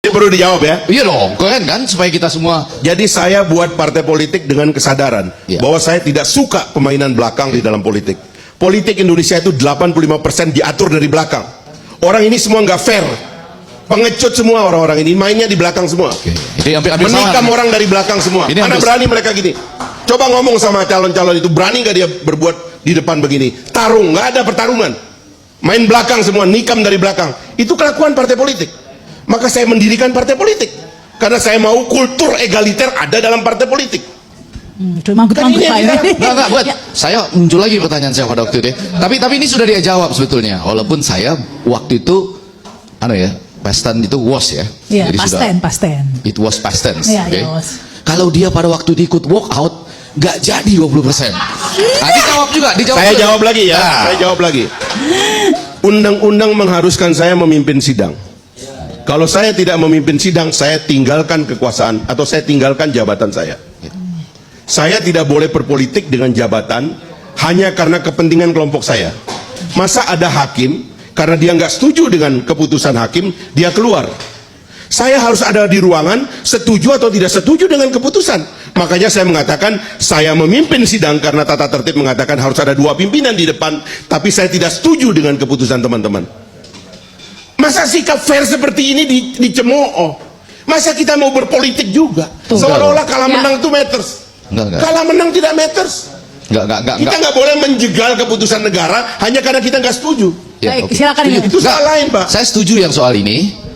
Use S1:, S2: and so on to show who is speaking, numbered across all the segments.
S1: Ini perlu dijawab ya.
S2: Iya dong, keren kan supaya kita semua.
S1: Jadi saya buat partai politik dengan kesadaran bahwa saya tidak suka pemainan belakang di dalam politik. Politik Indonesia itu 85% diatur dari belakang. Orang ini semua nggak fair. Pengecut semua orang-orang ini, mainnya di belakang semua.
S2: Jadi
S1: menikam orang dari belakang semua. Mana berani mereka gini? Coba ngomong sama calon-calon itu, berani nggak dia berbuat di depan begini? Tarung, nggak ada pertarungan. Main belakang semua, nikam dari belakang. Itu kelakuan partai politik. Maka saya mendirikan partai politik karena saya mau kultur egaliter ada dalam partai politik.
S2: Saya muncul lagi pertanyaan saya pada waktu itu. Tapi ini sudah dia jawab sebetulnya. Walaupun saya waktu itu, past tense itu was ya.
S3: Iya, past tense.
S2: It was past tense.
S3: Yeah,
S2: Okay?
S3: was.
S2: Kalau dia pada waktu ikut walk out, nggak jadi 20%. Dijawab juga.
S1: Saya jawab lagi ya. Saya jawab lagi. Undang-undang mengharuskan saya memimpin sidang. Kalau saya tidak memimpin sidang, saya tinggalkan kekuasaan atau saya tinggalkan jabatan saya. Saya tidak boleh berpolitik dengan jabatan hanya karena kepentingan kelompok saya. Masa ada hakim karena dia nggak setuju dengan keputusan hakim, dia keluar. Saya harus ada di ruangan, setuju atau tidak setuju dengan keputusan. Makanya saya mengatakan saya memimpin sidang karena tata tertib mengatakan harus ada 2 pimpinan di depan, tapi saya tidak setuju dengan keputusan teman-teman. Masa sikap fair seperti ini dicemooh? Masa kita mau berpolitik juga? Seolah-olah kalah menang itu matters. Kalah menang tidak matters. Kita nggak boleh menjegal keputusan negara hanya karena kita nggak setuju.
S3: Baik, silakan.
S1: Itu soal lain, Pak.
S2: Saya setuju yang soal ini.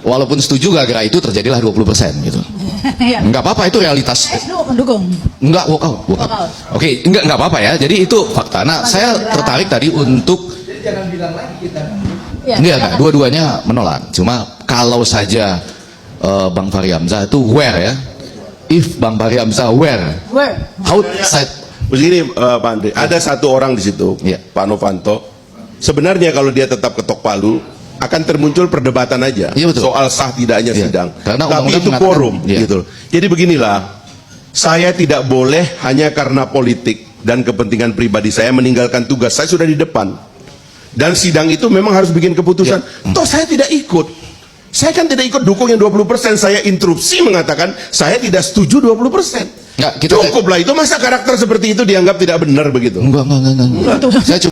S2: Walaupun setuju gara-gara itu terjadilah 20% gitu. Enggak apa-apa, itu realitas.
S3: Mendukung.
S2: Enggak walk out. Oke, enggak apa-apa ya. Jadi itu fakta. Nah, saya tertarik tadi untuk jangan bilang lagi kita. Enggak, dua-duanya menolak. Cuma kalau saja Bang Fahri Hamzah itu where ya. If Bang Fahri Hamzah where? Outside.
S1: Begini Pak Andre, ada satu orang di situ, Pak Novanto. Sebenarnya kalau dia tetap ketok palu, akan termuncul perdebatan aja soal sah tidaknya sidang. Tapi itu quorum gitu. Jadi beginilah, saya tidak boleh hanya karena politik dan kepentingan pribadi saya meninggalkan tugas. Saya sudah di depan. Dan sidang itu memang harus bikin keputusan. Toh saya tidak ikut. Saya kan tidak ikut dukung yang 20%. Saya interupsi mengatakan saya tidak setuju 20%. Cukuplah itu, masa karakter seperti itu dianggap tidak benar begitu?
S2: Enggak. Saya